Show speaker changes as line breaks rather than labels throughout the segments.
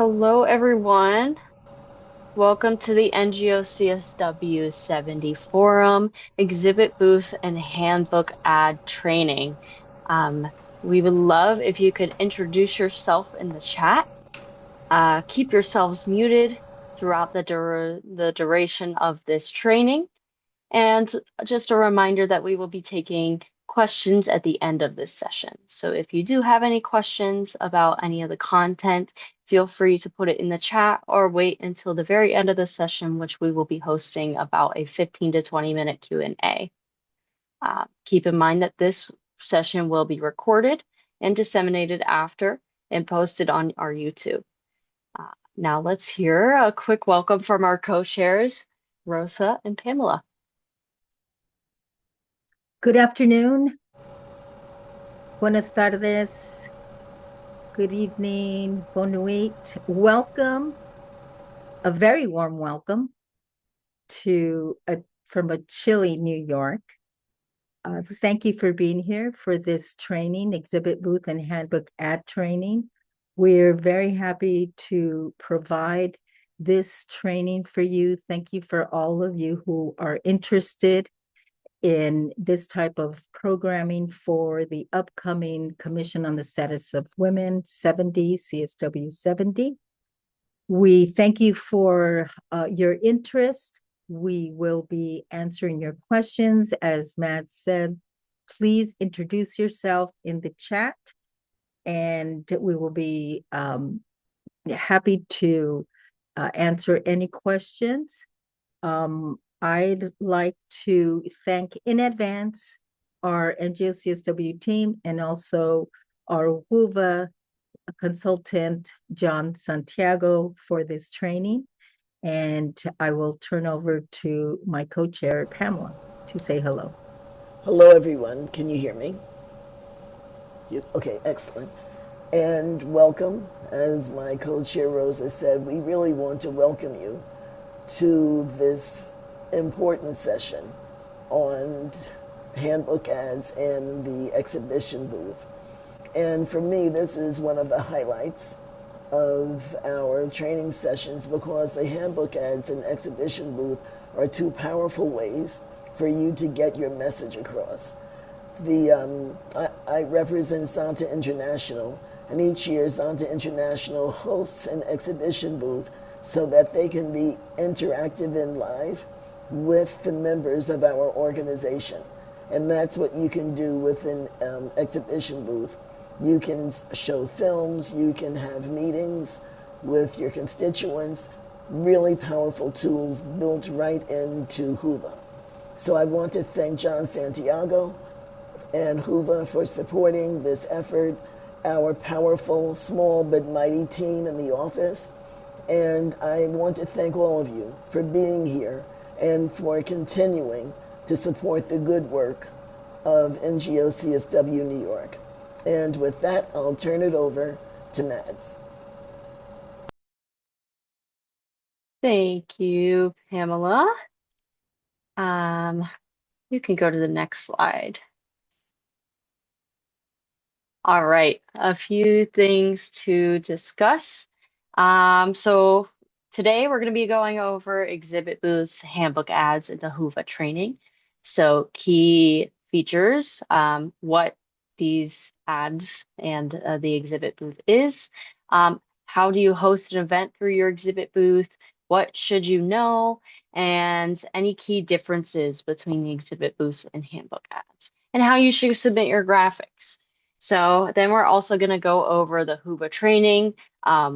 Hello, everyone. Welcome to the NGO CSW70 Forum, Exhibit Booth, and Handbook Ad Training. Um, we would love if you could introduce yourself in the chat. Keep yourselves muted throughout the duration of this training. And just a reminder that we will be taking questions at the end of this session. So if you do have any questions about any of the content, feel free to put it in the chat or wait until the very end of the session, which we will be hosting about a 15 to 20-minute Q&A. Keep in mind that this session will be recorded and disseminated after and posted on our YouTube. Now let's hear a quick welcome from our co-chairs, Rosa and Pamela.
Good afternoon. Buenas tardes. Good evening. Bonne nuit. Welcome, a very warm welcome from a chilly New York. Thank you for being here for this training, Exhibit Booth and Handbook Ad Training. We're very happy to provide this training for you. Thank you for all of you who are interested in this type of programming for the upcoming Commission on the Status of Women 70, CSW 70. We thank you for your interest. We will be answering your questions. As Matt said, please introduce yourself in the chat, and we will be happy to answer any questions. I'd like to thank in advance our NGO CSW team and also our WUVA consultant, John Santiago, for this training. And I will turn over to my co-chair, Pamela, to say hello.
Hello, everyone. Can you hear me? Okay, excellent. And welcome. As my co-chair Rosa said, we really want to welcome you to this important session on handbook ads and the exhibition booth. And for me, this is one of the highlights of our training sessions because the handbook ads and exhibition booth are two powerful ways for you to get your message across. I represent Zonta International, and each year Zonta International hosts an exhibition booth so that they can be interactive and live with the members of our organization. And that's what you can do with an exhibition booth. You can show films, you can have meetings with your constituents, really powerful tools built right into Hoover. So I want to thank John Santiago and Hoover for supporting this effort, our powerful, small but mighty team in the office. And I want to thank all of you for being here and for continuing to support the good work of NGO CSW New York. And with that, I'll turn it over to Mads.
Thank you, Pamela. You can go to the next slide. All right, a few things to discuss. So today we're going to be going over exhibit booths, handbook ads, and the Hoover training. So key features, what these ads and the exhibit booth is. How do you host an event through your exhibit booth? What should you know? And any key differences between the exhibit booths and handbook ads, and how you should submit your graphics. So then we're also going to go over the Hoover training.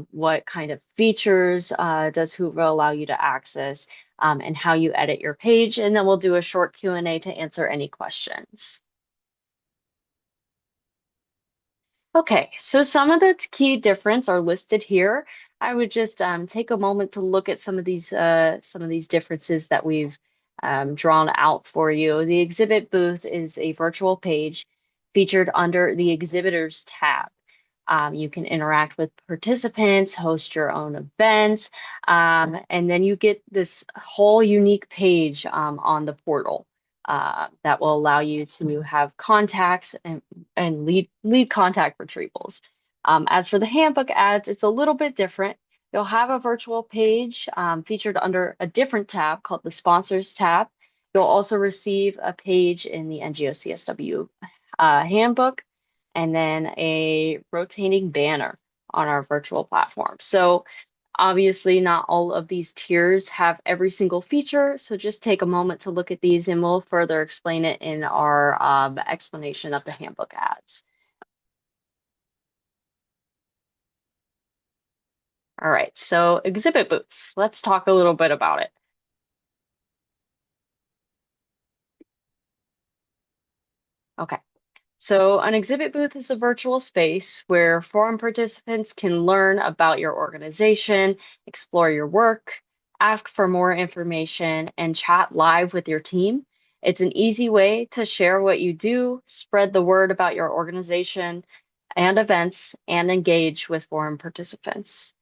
What kind of features does Hoover allow you to access, and how you edit your page. And then we'll do a short Q&A to answer any questions. Okay, so some of the key difference are listed here. I would just take a moment to look at some of these differences that we've drawn out for you. The exhibit booth is a virtual page featured under the exhibitors tab. You can interact with participants, host your own events, and then you get this whole unique page on the portal that will allow you to have contacts and lead contact retrievals. As for the handbook ads, it's a little bit different. You'll have a virtual page featured under a different tab called the Sponsors tab. You'll also receive a page in the NGO CSW handbook, and then a rotating banner on our virtual platform. So obviously not all of these tiers have every single feature, so just take a moment to look at these and we'll further explain it in our explanation of the handbook ads. All right, so exhibit booths. Let's talk a little bit about it. Okay. So an exhibit booth is a virtual space where forum participants can learn about your organization, explore your work, ask for more information, and chat live with your team. It's an easy way to share what you do, spread the word about your organization and events, and engage with forum participants.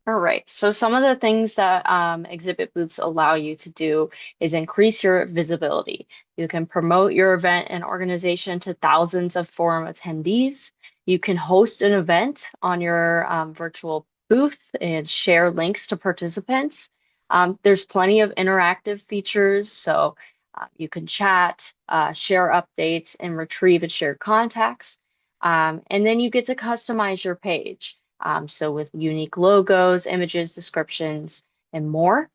All right, so some of the things that exhibit booths allow you to do is increase your visibility. You can promote your event and organization to thousands of forum attendees. You can host an event on your virtual booth and share links to participants. There's plenty of interactive features, so you can chat, share updates, and retrieve and share contacts. And then you get to customize your page. So with unique logos, images, descriptions, and more.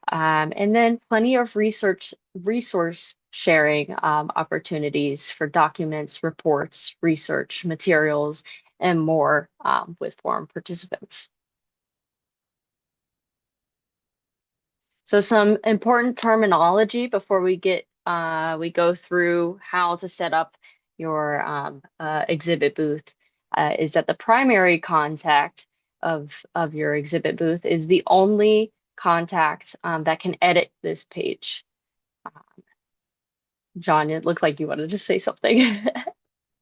And then plenty of resource sharing opportunities for documents, reports, research, materials, and more with forum participants. So some important terminology before we go through how to set up your exhibit booth is that the primary contact of your exhibit booth is the only contact that can edit this page. John, it looked like you wanted to say something.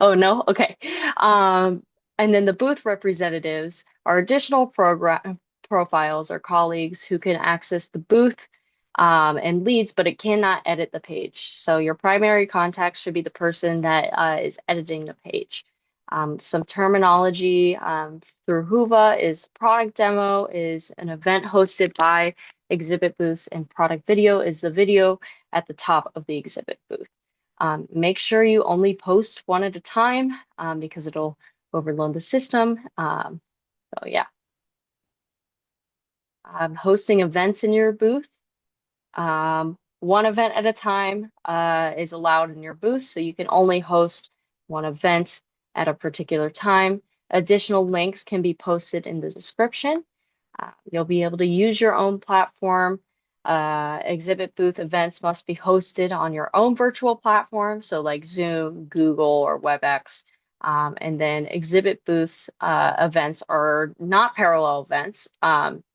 Oh, no? Okay. Um, and then the booth representatives are additional program profiles or colleagues who can access the booth and leads, but it cannot edit the page. So your primary contact should be the person that is editing the page. Some terminology through Whova is product demo, is an event hosted by exhibit booths, and product video is the video at the top of the exhibit booth. Make sure you only post one at a time because it'll overload the system. So yeah, hosting events in your booth. One event at a time is allowed in your booth, so you can only host one event at a particular time. Additional links can be posted in the description. You'll be able to use your own platform. Exhibit booth events must be hosted on your own virtual platform, so like Zoom, Google, or WebEx. And then exhibit booths events are not parallel events,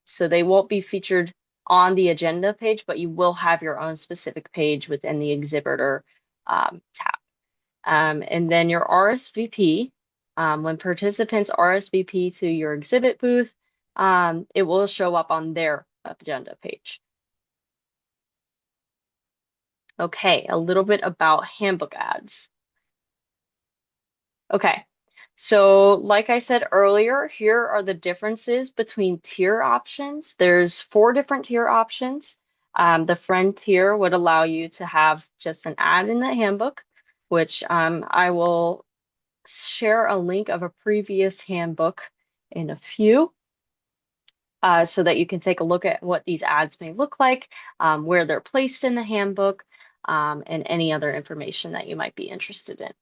so they won't be featured on the agenda page, but you will have your own specific page within the exhibitor tab. And then your RSVP, when participants RSVP to your exhibit booth, it will show up on their agenda page. Okay, a little bit about handbook ads. Okay, so like I said earlier, here are the differences between tier options. There's 4 different tier options. The friend tier would allow you to have just an ad in the handbook, which I will share a link of a previous handbook in a few. So that you can take a look at what these ads may look like, where they're placed in the handbook, and any other information that you might be interested in.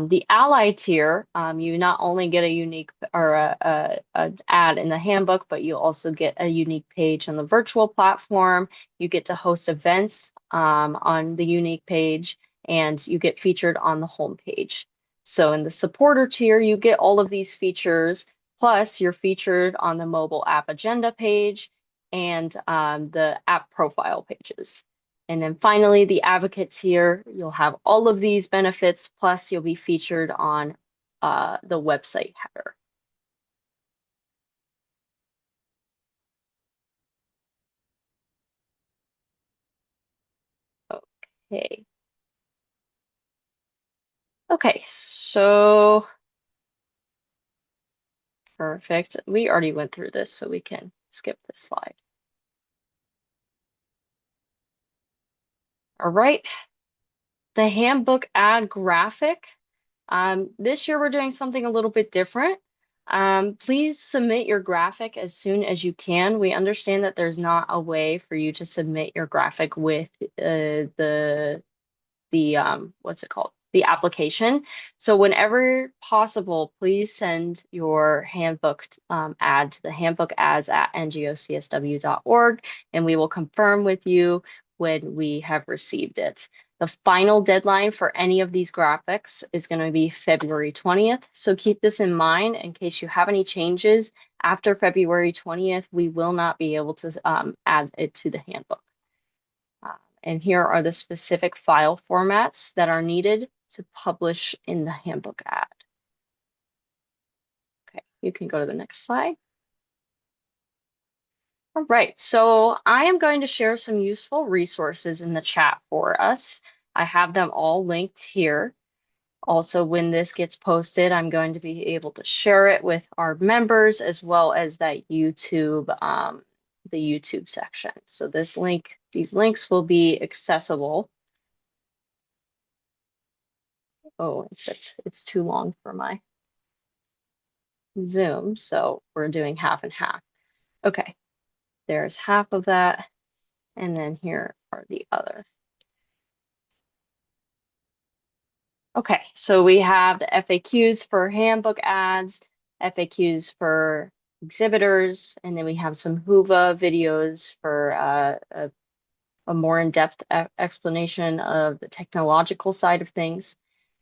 The ally tier, you not only get a unique or an ad in the handbook, but you also get a unique page on the virtual platform. You get to host events on the unique page, and you get featured on the home page. So in the supporter tier, you get all of these features. Plus, you're featured on the mobile app agenda page and the app profile pages. And then finally, the advocates here, you'll have all of these benefits, plus you'll be featured on the website header. Okay. Okay, so Perfect. We already went through this, so we can skip this slide. All right. The handbook ad graphic. This year we're doing something a little bit different. Please submit your graphic as soon as you can. We understand that there's not a way for you to submit your graphic with the what's it called? The application. So whenever possible, please send your handbook ad to the handbookads@ngocsw.org, and we will confirm with you when we have received it. The final deadline for any of these graphics is going to be February 20th. So keep this in mind in case you have any changes after February 20th. We will not be able to add it to the handbook. And here are the specific file formats that are needed to publish in the handbook ad. Okay, you can go to the next slide. All right, so I am going to share some useful resources in the chat for us. I have them all linked here. Also, when this gets posted, I'm going to be able to share it with our members as well as that YouTube, the YouTube section. So these links will be accessible. Oh, it's too long for my Zoom, so we're doing half and half. Okay, there's half of that, and then here are the other. Okay, so we have the FAQs for handbook ads, FAQs for exhibitors, and then we have some Whova videos for a more in-depth explanation of the technological side of things.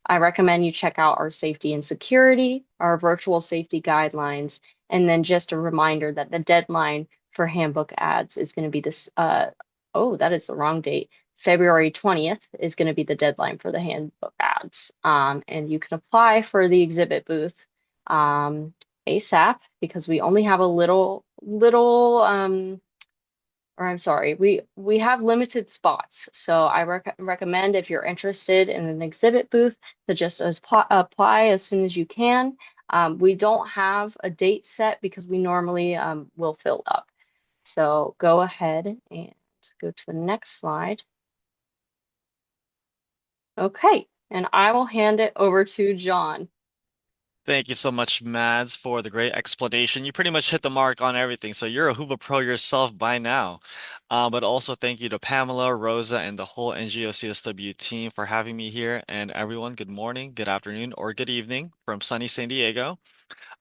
I recommend you check out our safety and security, our virtual safety guidelines, and then just a reminder that the deadline for handbook ads is going to be this, oh, that is the wrong date. February 20th is going to be the deadline for the handbook ads. And you can apply for the exhibit booth ASAP because we only have a little or I'm sorry, we have limited spots. So I recommend if you're interested in an exhibit booth to just apply as soon as you can. We don't have a date set because we normally will fill up. So go ahead and go to the next slide. Okay, and I will hand it over to John.
Thank you so much, Mads, for the great explanation. You pretty much hit the mark on everything, so you're a Hoover Pro yourself by now. But also thank you to Pamela, Rosa, and the whole NGO CSW team for having me here. And everyone, good morning, good afternoon, or good evening from sunny San Diego.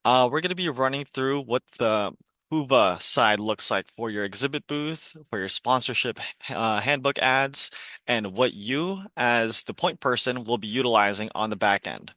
We're going to be running through what the Hoover side looks like for your exhibit booth, for your sponsorship handbook ads, and what you, as the point person, will be utilizing on the back end.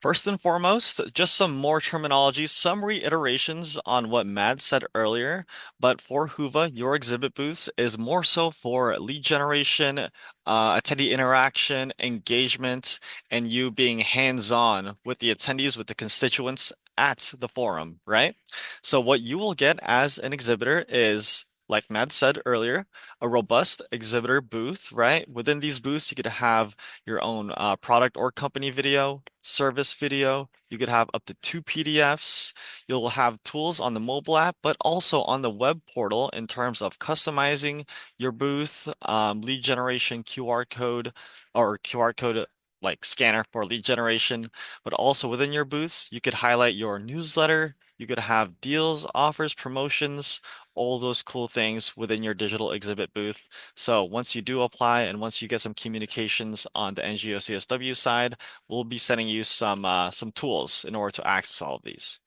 First and foremost, just some more terminology, some reiterations on what Mad said earlier, but for Hoover, your exhibit booths is more so for lead generation, attendee interaction, engagement, and you being hands-on with the attendees, with the constituents at the forum, right? So what you will get as an exhibitor is, like Mad said earlier, a robust exhibitor booth, right? Within these booths, you could have your own product or company video, service video. You could have up to 2 PDFs. You'll have tools on the mobile app, but also on the web portal in terms of customizing your booth, lead generation QR code or QR code like scanner for lead generation. But also within your booths, you could highlight your newsletter. You could have deals, offers, promotions, all those cool things within your digital exhibit booth. So once you do apply and once you get some communications on the NGO CSW side, we'll be sending you some tools in order to access all of these.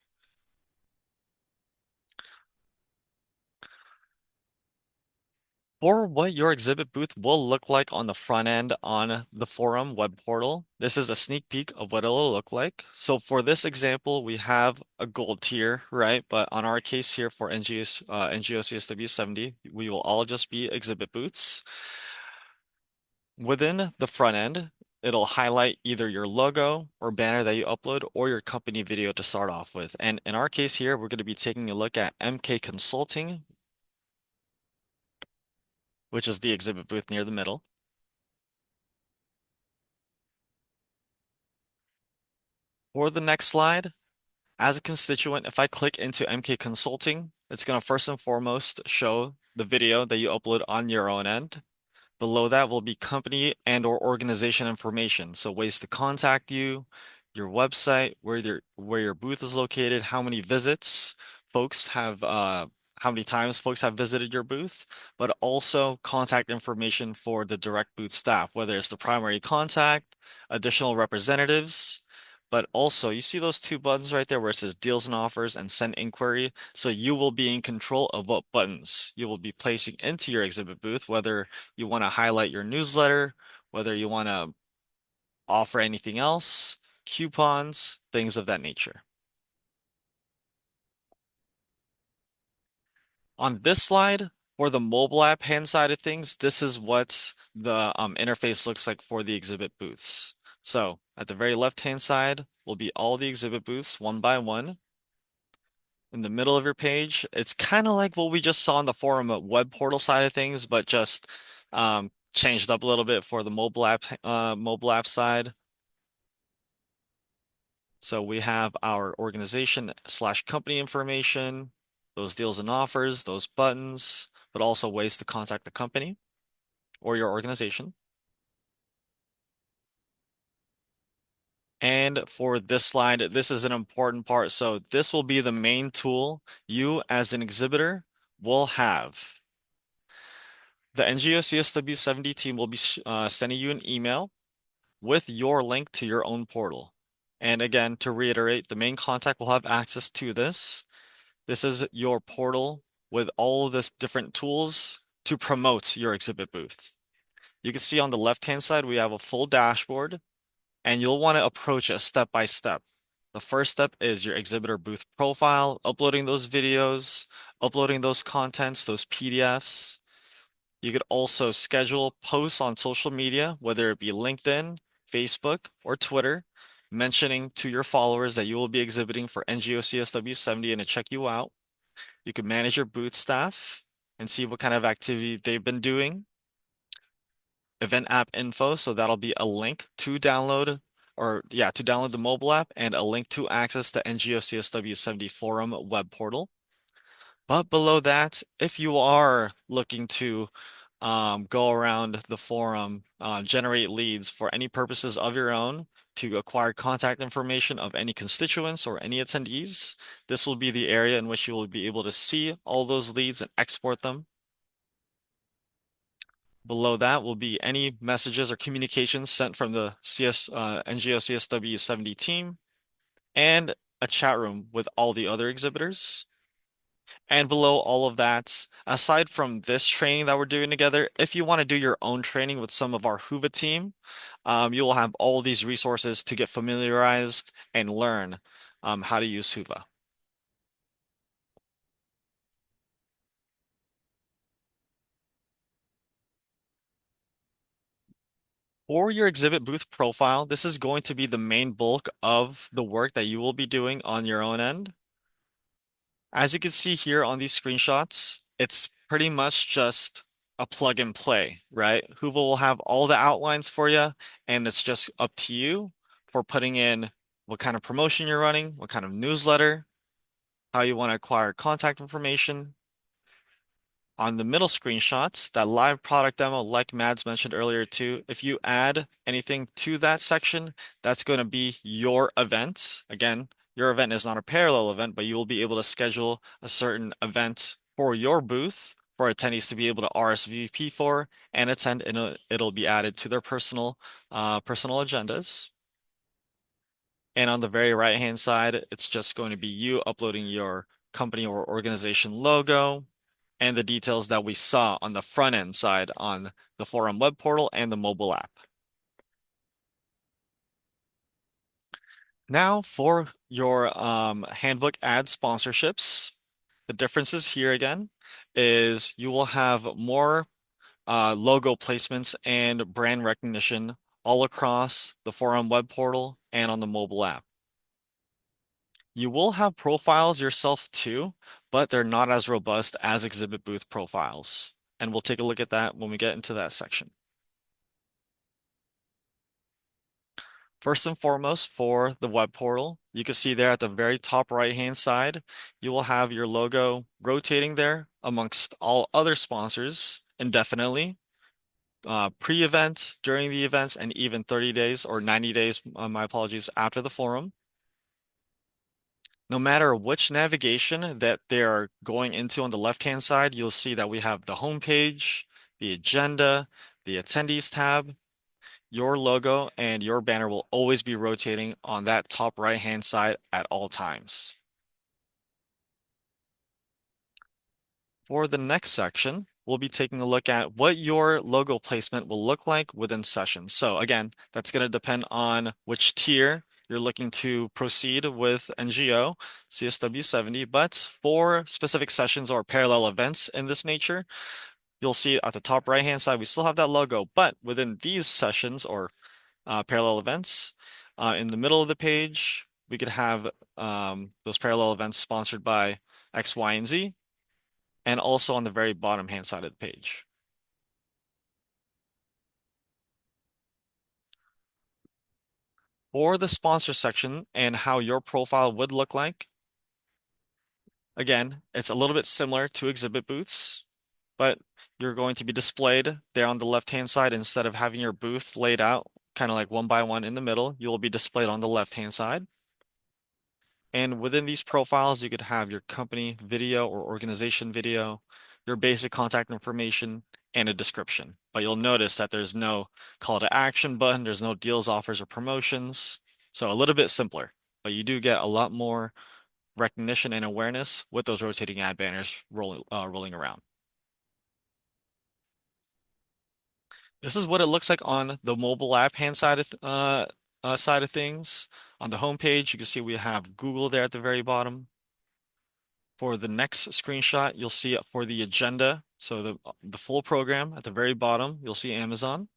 For what your exhibit booth will look like on the front end on the forum web portal, this is a sneak peek of what it'll look like. So for this example, we have a gold tier, right? But on our case here for NGO CSW70, we will all just be exhibit booths. Within the front end, it'll highlight either your logo or banner that you upload or your company video to start off with. And in our case here, we're going to be taking a look at MK Consulting, which is the exhibit booth near the middle. For the next slide, as a constituent, if I click into MK Consulting, it's going to first and foremost show the video that you upload on your own end. Below that will be company and or organization information. So ways to contact you, your website, where your booth is located, how many visits folks have how many times folks have visited your booth, but also contact information for the direct booth staff, whether it's the primary contact, additional representatives, but also you see those two buttons right there where it says deals and offers and send inquiry. So you will be in control of what buttons you will be placing into your exhibit booth, whether you want to highlight your newsletter, whether you want to offer anything else, coupons, things of that nature. On this slide, for the mobile app hand side of things, this is what the interface looks like for the exhibit booths. So at the very left-hand side will be all the exhibit booths one by one. In the middle of your page, it's kind of like what we just saw on the forum web portal side of things, but just changed up a little bit for the mobile app side. So we have our organization slash company information, those deals and offers, those buttons, but also ways to contact the company or your organization. And for this slide, this is an important part. So this will be the main tool you as an exhibitor will have. The NGO CSW70 team will be sending you an email with your link to your own portal. And again, to reiterate, the main contact will have access to this. This is your portal with all of this different tools to promote your exhibit booth. You can see on the left-hand side, we have a full dashboard, and you'll want to approach it step by step. The first step is your exhibitor booth profile, uploading those videos, uploading those contents, those PDFs. You could also schedule posts on social media, whether it be LinkedIn, Facebook, or Twitter, mentioning to your followers that you will be exhibiting for NGO CSW70 and to check you out. You can manage your booth staff and see what kind of activity they've been doing. Event app info, so that'll be a link to download to download the mobile app and a link to access the NGO CSW70 forum web portal. But below that, if you are looking to go around the forum, generate leads for any purposes of your own, to acquire contact information of any constituents or any attendees, this will be the area in which you will be able to see all those leads and export them. Below that will be any messages or communications sent from the NGO CSW70 team and a chat room with all the other exhibitors. And below all of that, aside from this training that we're doing together, if you want to do your own training with some of our Hoover team, you will have all these resources to get familiarized and learn how to use Hoover. For your exhibit booth profile, this is going to be the main bulk of the work that you will be doing on your own end. As you can see here on these screenshots, it's pretty much just a plug and play, right? Hoover will have all the outlines for you, and it's just up to you for putting in what kind of promotion you're running, what kind of newsletter, how you want to acquire contact information. On the middle screenshots, that live product demo, like Mads mentioned earlier too, if you add anything to that section, that's going to be your event. Again, your event is not a parallel event, but you will be able to schedule a certain event for your booth for attendees to be able to RSVP for and attend, and it'll be added to their personal agendas. And on the very right-hand side, it's just going to be you uploading your company or organization logo and the details that we saw on the front end side on the forum web portal and the mobile app. Now for your handbook ad sponsorships, the differences here again is you will have more logo placements and brand recognition all across the forum web portal and on the mobile app. You will have profiles yourself too, but they're not as robust as exhibit booth profiles. And we'll take a look at that when we get into that section. First and foremost, for the web portal, you can see there at the very top right-hand side, you will have your logo rotating there amongst all other sponsors indefinitely, pre-event, during the events, and even 30 days or 90 days, my apologies, after the forum. No matter which navigation that they're going into on the left-hand side, you'll see that we have the home page, the agenda, the attendees tab. Your logo and your banner will always be rotating on that top right-hand side at all times. For the next section, we'll be taking a look at what your logo placement will look like within sessions. So again, that's going to depend on which tier you're looking to proceed with NGO CSW70, but for specific sessions or parallel events in this nature, you'll see at the top right-hand side, we still have that logo, but within these sessions or parallel events, in the middle of the page, we could have those parallel events sponsored by X, Y, and Z, and also on the very bottom hand side of the page. For the sponsor section and how your profile would look like, again, it's a little bit similar to exhibit booths, but you're going to be displayed there on the left-hand side instead of having your booth laid out kind of like one by one in the middle, you will be displayed on the left-hand side. And within these profiles, you could have your company video or organization video, your basic contact information, and a description. But you'll notice that there's no call to action button, there's no deals, offers, or promotions. So a little bit simpler, but you do get a lot more recognition and awareness with those rotating ad banners rolling around. This is what it looks like on the mobile app side of things. On the home page, you can see we have Google there at the very bottom. For the next screenshot, you'll see it for the agenda. So the full program at the very bottom, you'll see Amazon.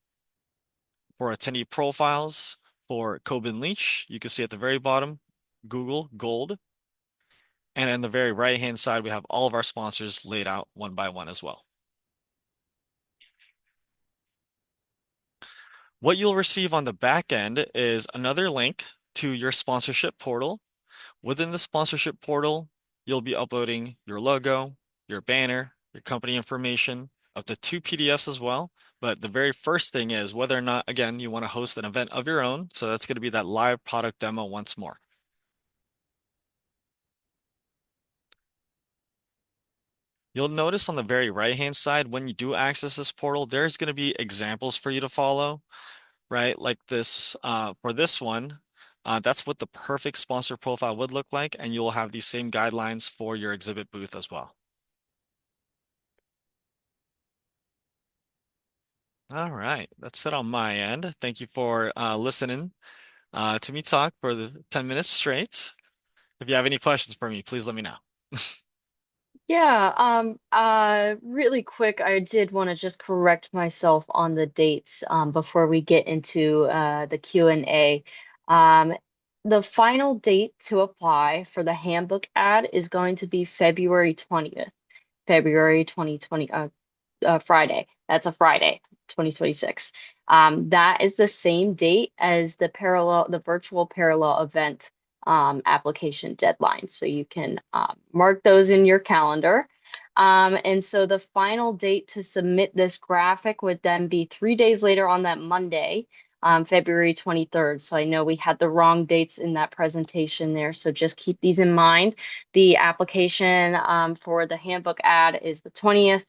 For attendee profiles, for Coben Leach, you can see at the very bottom, Google Gold. And on the very right-hand side, we have all of our sponsors laid out one by one as well. What you'll receive on the back end is another link to your sponsorship portal. Within the sponsorship portal, you'll be uploading your logo, your banner, your company information, up to 2 PDFs as well. But the very first thing is whether or not, again, you want to host an event of your own. So that's going to be that live product demo once more. You'll notice on the very right-hand side, when you do access this portal, there's going to be examples for you to follow, right? Like this, for this one, that's what the perfect sponsor profile would look like, and you'll have these same guidelines for your exhibit booth as well. All right, that's it on my end. Thank you for listening to me talk for the 10 minutes straight. If you have any questions for me, please let me know.
Yeah, really quick, I did want to just correct myself on the dates before we get into the Q&A. Um, the final date to apply for the handbook ad is going to be February 20th, February 2020, Friday. That's a Friday, 2026. That is the same date as the virtual parallel event application deadline. So you can mark those in your calendar. And so the final date to submit this graphic would then be 3 days later on that Monday, February 23rd. So I know we had the wrong dates in that presentation there. So just keep these in mind. The application for the handbook ad is the 20th.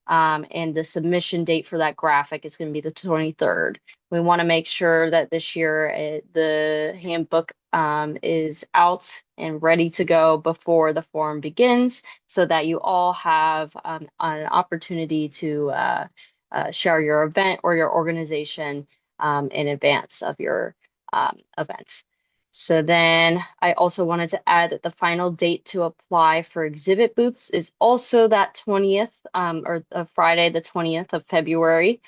And the submission date for that graphic is going to be the 23rd. We want to make sure that this year the handbook is out and ready to go before the forum begins so that you all have an opportunity to share your event or your organization in advance of your event. So then I also wanted to add that the final date to apply for exhibit booths is also that 20th or Friday, the 20th of February.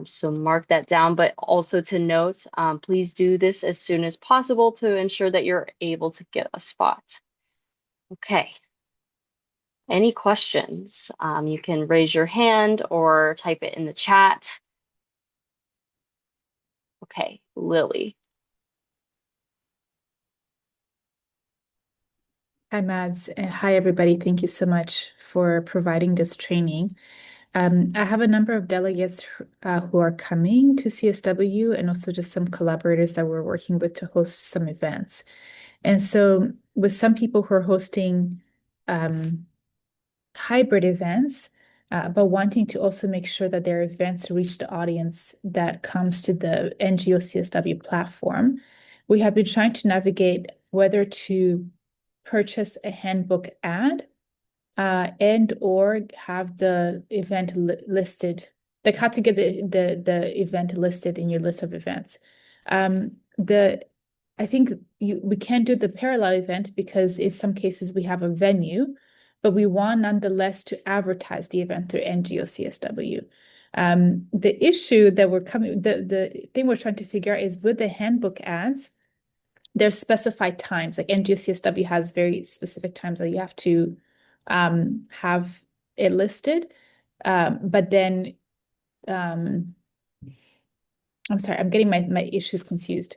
So mark that down, but also to note, please do this as soon as possible to ensure that you're able to get a spot. Okay. Any questions? You can raise your hand or type it in the chat. Okay, Lily.
Hi, Mads. Hi, everybody. Thank you so much for providing this training. I have a number of delegates who are coming to CSW and also just some collaborators that we're working with to host some events. And so, with some people who are hosting um, hybrid events, but wanting to also make sure that their events reach the audience that comes to the NGO CSW platform, we have been trying to navigate whether to purchase a handbook ad and or have the event listed, like how to get the event listed in your list of events. The I think we can't do the parallel event because in some cases we have a venue, but we want nonetheless to advertise the event through NGO CSW. The issue that the thing we're trying to figure out is with the handbook ads, there's specified times. Like NGO CSW has very specific times that you have to have it listed. But then I'm sorry, I'm getting my issues confused.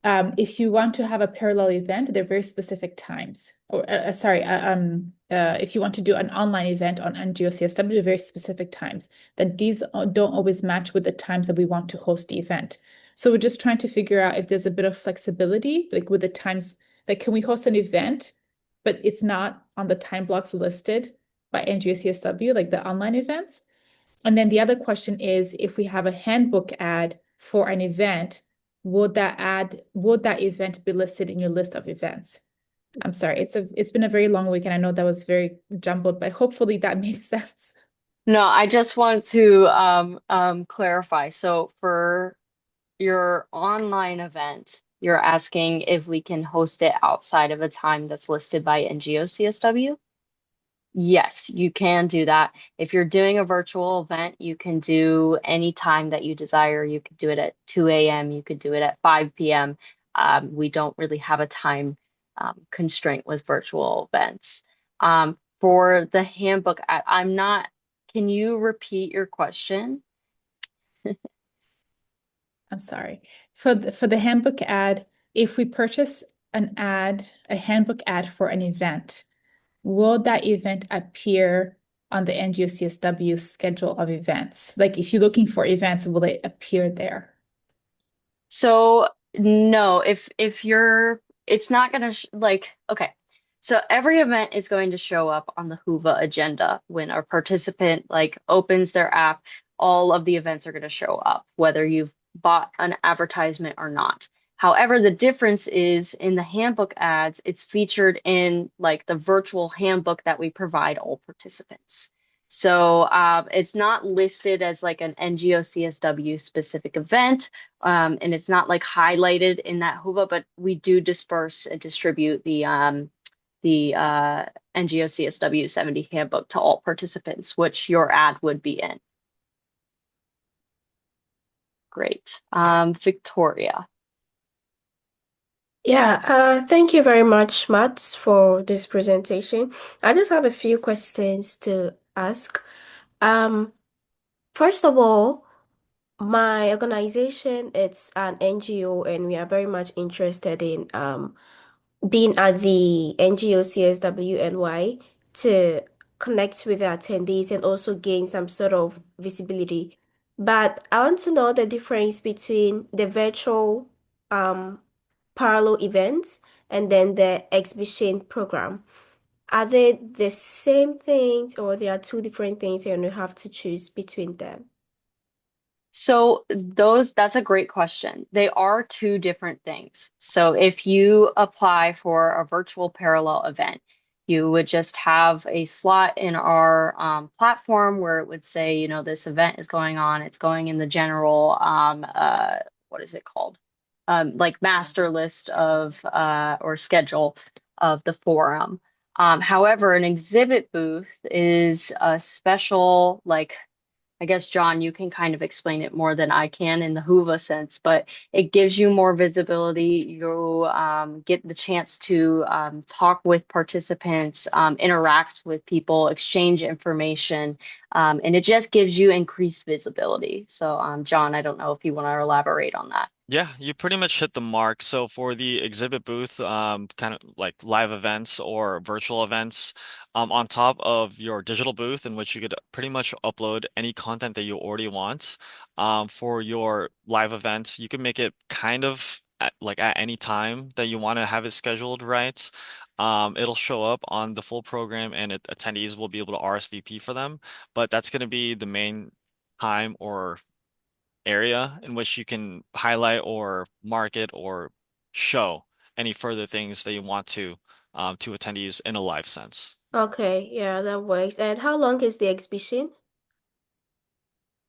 If you want to have a parallel event, they're very specific times. Or if you want to do an online event on NGO CSW, very specific times. That these don't always match with the times that we want to host the event. So we're just trying to figure out if there's a bit of flexibility, like with the times. Like, can we host an event, but it's not on the time blocks listed by NGO CSW, like the online events? And then the other question is, if we have a handbook ad for an event, would that event be listed in your list of events? I'm sorry, it's been a very long week, and I know that was very jumbled, but hopefully that made sense.
No, I just want to clarify. So for your online event, you're asking if we can host it outside of a time that's listed by NGO CSW? Yes, you can do that. If you're doing a virtual event, you can do any time that you desire. You could do it at 2 a.m., you could do it at 5 p.m. We don't really have a time constraint with virtual events. For the handbook, I'm not, can you repeat your question?
I'm sorry. For the handbook ad, if we purchase a handbook ad for an event, will that event appear on the NGO CSW schedule of events? Like if you're looking for events, will it appear there?
So no, if you're, it's not gonna sh like okay. So every event is going to show up on the Hoover agenda when a participant like opens their app. All of the events are going to show up, whether you've bought an advertisement or not. However, the difference is in the handbook ads, it's featured in like the virtual handbook that we provide all participants. So it's not listed as like an NGO CSW specific event, and it's not like highlighted in that Hoover, but we do disperse and distribute the NGO CSW70 handbook to all participants, which your ad would be in. Great. Victoria.
Yeah, thank you very much, Mats, for this presentation. I just have a few questions to ask. Um, First of all, my organization, it's an NGO, and we are very much interested in being at the NGO CSWNY to connect with the attendees and also gain some sort of visibility. But I want to know the difference between the virtual um, parallel events and then the exhibition program. Are they the same things or they are two different things and you have to choose between them?
So that's a great question. They are two different things. So if you apply for a virtual parallel event, you would just have a slot in our platform where it would say, you know, this event is going on. It's going in the general, what is it called? Like master list of or schedule of the forum. However, an exhibit booth is a special like I guess, John, you can kind of explain it more than I can in the Hoover sense, but it gives you more visibility. You get the chance to talk with participants, interact with people, exchange information, and it just gives you increased visibility. So, John, I don't know if you want to elaborate on that.
Yeah, you pretty much hit the mark. So for the exhibit booth, kind of like live events or virtual events, on top of your digital booth in which you could pretty much upload any content that you already want. For your live events, you can make it kind of like at any time that you want to have it scheduled, right? It'll show up on the full program and attendees will be able to RSVP for them, but that's going to be the main time or area in which you can highlight or market or show any further things that you want to attendees in a live sense.
Okay, yeah, that works. And how long is the exhibition?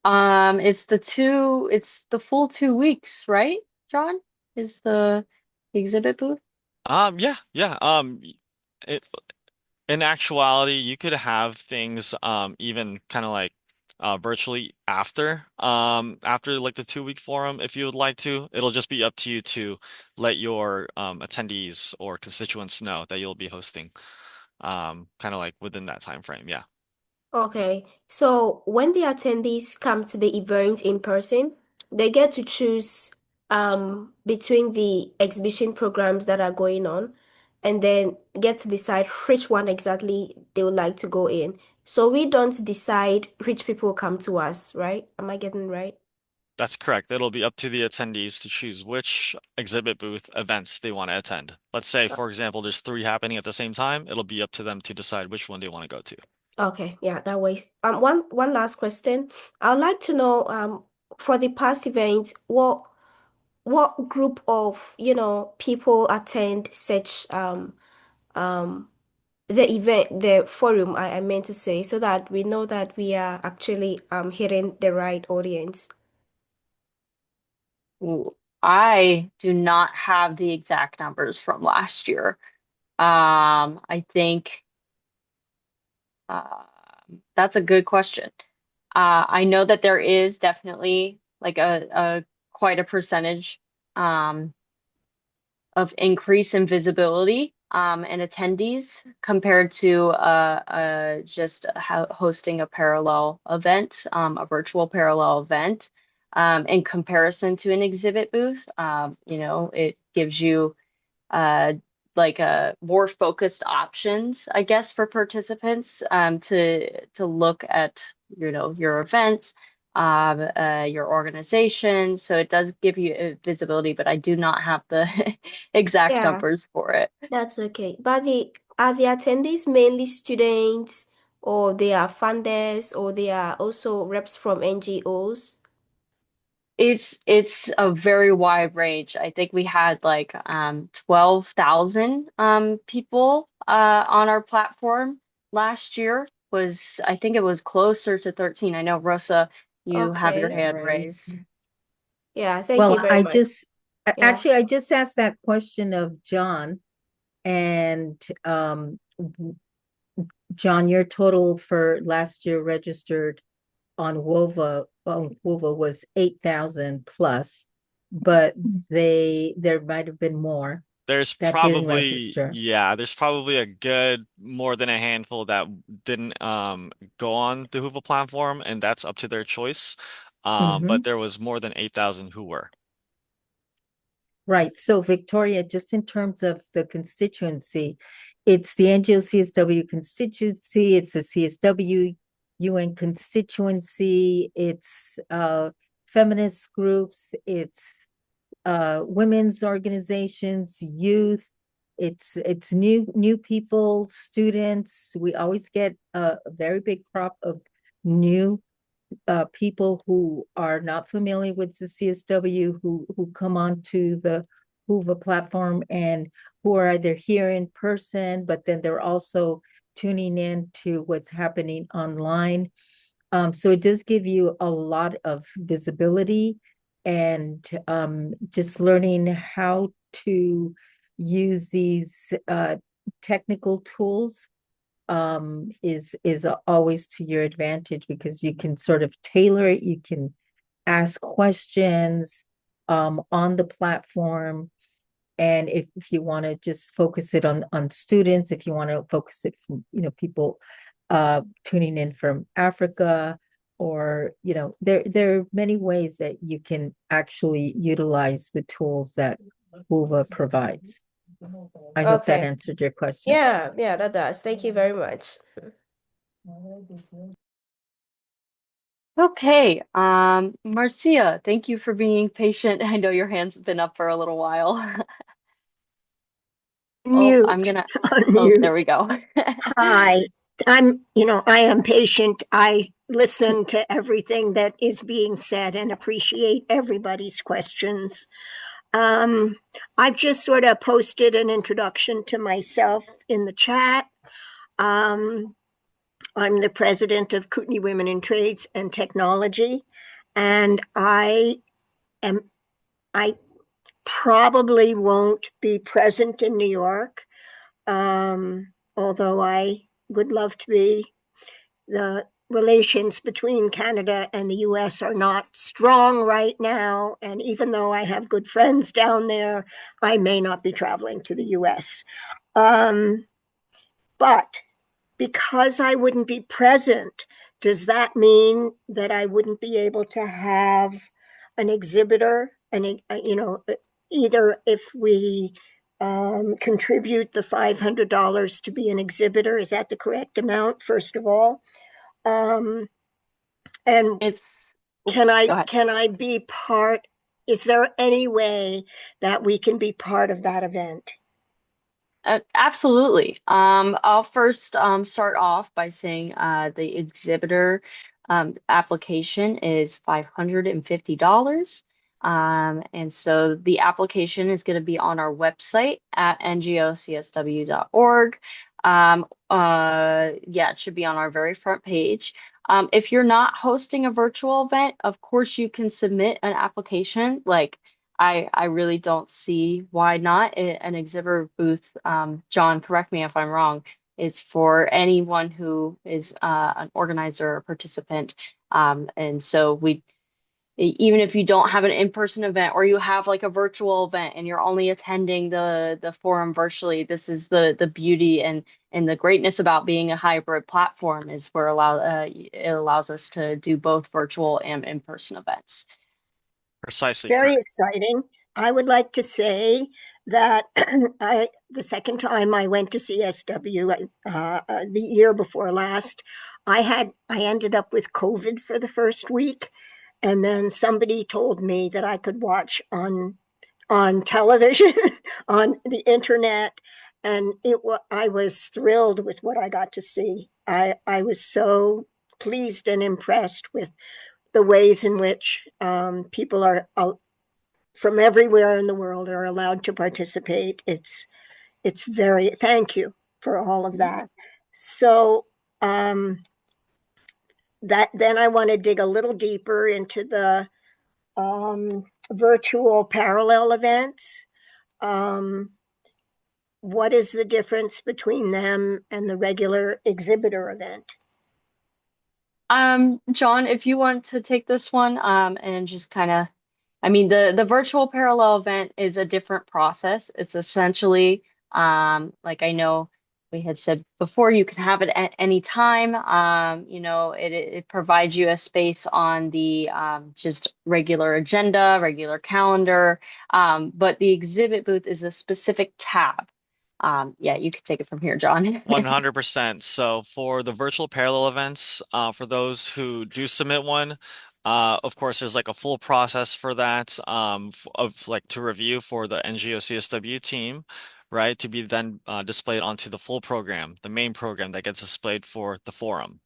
It's the full 2 weeks, right, John? Is the exhibit booth?
Yeah, yeah. It, in actuality, you could have things even kind of like virtually after like the 2 week forum if you would like to. It'll just be up to you to let your attendees or constituents know that you'll be hosting kind of like within that time frame. Yeah.
Okay, so when the attendees come to the event in person, they get to choose between the exhibition programs that are going on and then get to decide which one exactly they would like to go in. So we don't decide which people come to us, right? Am I getting it right?
That's correct. It'll be up to the attendees to choose which exhibit booth events they want to attend. Let's say, for example, there's three happening at the same time. It'll be up to them to decide which one they want to go to.
Okay, yeah, that way. One last question. I'd like to know for the past events, what group of, people attend such um the event, the forum I meant to say, so that we know that we are actually hitting the right audience.
Ooh, I do not have the exact numbers from last year. I think that's a good question. I know that there is definitely like a quite a percentage um, of increase in visibility and attendees compared to just hosting a parallel event, a virtual parallel event. In comparison to an exhibit booth, it gives you uh, like more focused options, I guess, for participants to look at, your event, your organization. So it does give you visibility, but I do not have the exact
Yeah,
numbers for it.
that's okay. But the are the attendees mainly students, or they are funders, or they are also reps from NGOs?
It's a very wide range. I think we had like 12,000 people on our platform last year. Was I think it was closer to 13. I know Rosa, you have your
Okay.
hand raised.
Yeah, thank you
Well,
very much. Yeah.
actually, I just asked that question of John, and John, your total for last year registered on WOVA was 8,000 plus, but there might have been more
There's
that didn't
probably,
register.
yeah, there's probably a good more than a handful that didn't go on the Hoova platform, and that's up to their choice. But
Hmm.
there was more than 8,000 who were.
Right. So Victoria, just in terms of the constituency, it's the NGO CSW constituency, it's the CSW UN constituency, it's feminist groups, it's women's organizations, youth, it's new people, students. We always get a very big crop of new people who are not familiar with the CSW who come onto the Hoover platform and who are either here in person, but then they're also tuning in to what's happening online. So it does give you a lot of visibility and just learning how to use these technical tools is always to your advantage because you can sort of tailor it. You can ask questions on the platform, and if you want to just focus it on students, if you want to focus it from people tuning in from Africa, or there are many ways that you can actually utilize the tools that Whova provides. I hope that
Okay.
answered your question.
Yeah, yeah, that does. Thank you very much.
Okay, Marcia, thank you for being patient. I know your hand's been up for a little while. Oh, I'm
Mute,
gonna, oh, there we
unmute.
go.
Hi, I am patient. I listen to everything that is being said and appreciate everybody's questions. Um, I've just sort of posted an introduction to myself in the chat. Um, I'm the president of Kootenai Women in Trades and Technology, and I probably won't be present in New York, although I would love to be. The relations between Canada and the US are not strong right now. And even though I have good friends down there, I may not be traveling to the US. But because I wouldn't be present, does that mean that I wouldn't be able to have an exhibitor? And, either if we contribute the $500 to be an exhibitor, is that the correct amount, first of all? Um, and
It's, oh,
can I
go ahead.
can I be part? Is there any way that we can be part of that event?
Absolutely. I'll first start off by saying the exhibitor application is $550. And so the application is going to be on our website at ngocsw.org. Yeah, it should be on our very front page. If you're not hosting a virtual event, of course you can submit an application. Like I really don't see why not. An exhibitor booth, John, correct me if I'm wrong, is for anyone who is an organizer or participant. And so even if you don't have an in-person event or you have like a virtual event and you're only attending the forum virtually, this is the beauty and the greatness about being a hybrid platform is it allows us to do both virtual and in-person events.
Precisely
Very
correct.
exciting. I would like to say that the second time I went to CSW, the year before last, I ended up with COVID for the first week, and then somebody told me that I could watch on television, on the internet, and I was thrilled with what I got to see. I was so pleased and impressed with the ways in which people are from everywhere in the world are allowed to participate. It's very thank you for all of that. So um, that then I want to dig a little deeper into the virtual parallel events. Um, what is the difference between them and the regular exhibitor event?
John, if you want to take this one, and just kind of, I mean, the virtual parallel event is a different process. It's essentially, like I know we had said before, you can have it at any time. It provides you a space on the just regular agenda, regular calendar. But the exhibit booth is a specific tab. Yeah, you could take it from here, John.
100%. So for the virtual parallel events, for those who do submit one, of course, there's like a full process for that, of like to review for the NGO CSW team, right? To be then displayed onto the full program, the main program that gets displayed for the forum.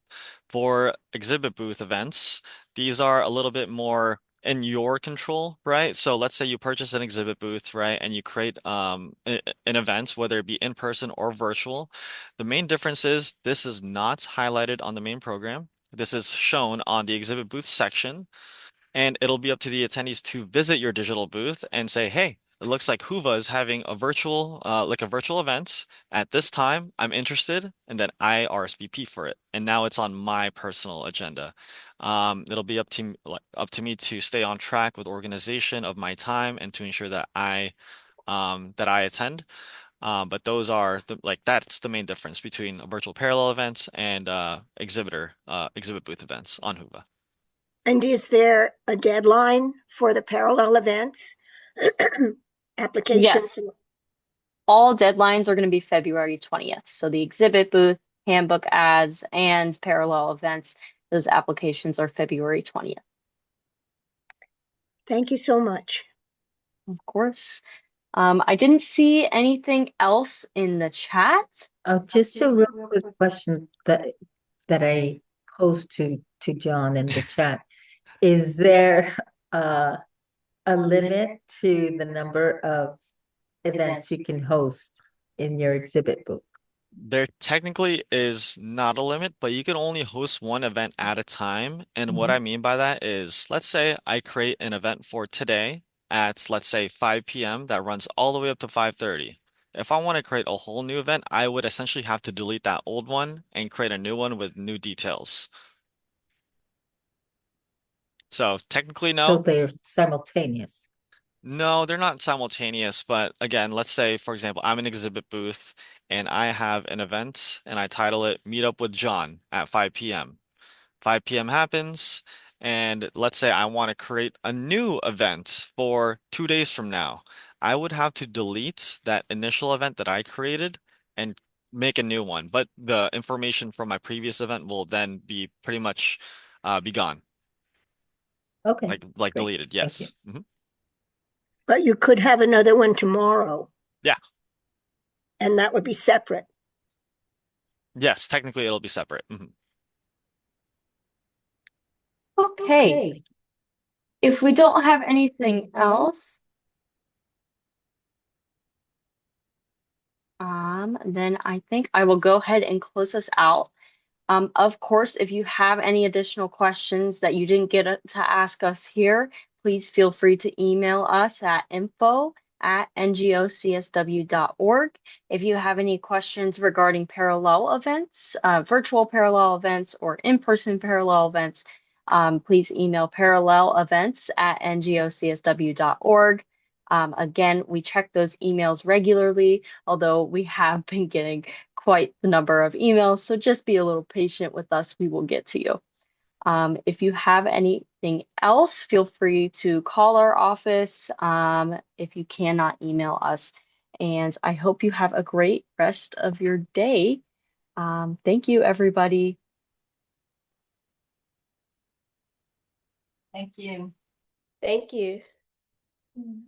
For exhibit booth events, these are a little bit more in your control, right? So let's say you purchase an exhibit booth, right, and you create an event, whether it be in person or virtual. The main difference is this is not highlighted on the main program. This is shown on the exhibit booth section, and it'll be up to the attendees to visit your digital booth and say, hey, it looks like Huva is having like a virtual event at this time. I'm interested, and then I RSVP for it. And now it's on my personal agenda. It'll be up to me to stay on track with organization of my time and to ensure that I attend. But that's the main difference between a virtual parallel event and exhibit booth events on Huva.
And is there a deadline for the parallel events? Applications?
Yes, all deadlines are going to be February 20th. So the exhibit booth, handbook ads, and parallel events, those applications are February 20th.
Thank you so much.
Of course. I didn't see anything else in the chat.
Just a real quick question that I posed to John in the chat. Is there a limit to the number of events you can host in your exhibit booth?
There technically is not a limit, but you can only host one event at a time. And what I mean by that is, let's say I create an event for today at, let's say, 5 p.m. that runs all the way up to 5:30. If I want to create a whole new event, I would essentially have to delete that old one and create a new one with new details. So technically,
So
no.
they're simultaneous.
No, they're not simultaneous, but again, let's say, for example, I'm an exhibit booth and I have an event and I title it Meet Up with John at 5 p.m. 5 p.m. happens, and let's say I want to create a new event for 2 days from now. I would have to delete that initial event that I created and make a new one, but the information from my previous event will then be pretty much be gone,
Okay,
like
great.
deleted.
Thank you.
Yes.
But you could have another one tomorrow,
Yeah.
and that would be separate.
Yes, technically it'll be separate.
Okay. If we don't have anything else, then I think I will go ahead and close us out. Of course, if you have any additional questions that you didn't get to ask us here, please feel free to email us at info@ngocsw.org. If you have any questions regarding parallel events, virtual parallel events, or in-person parallel events, please email parallelevents@ngocsw.org. Again, we check those emails regularly, although we have been getting quite the number of emails, so just be a little patient with us. We will get to you. If you have anything else, feel free to call our office if you cannot email us. And I hope you have a great rest of your day. Thank you, everybody.
Thank you.
Thank you.
Mm.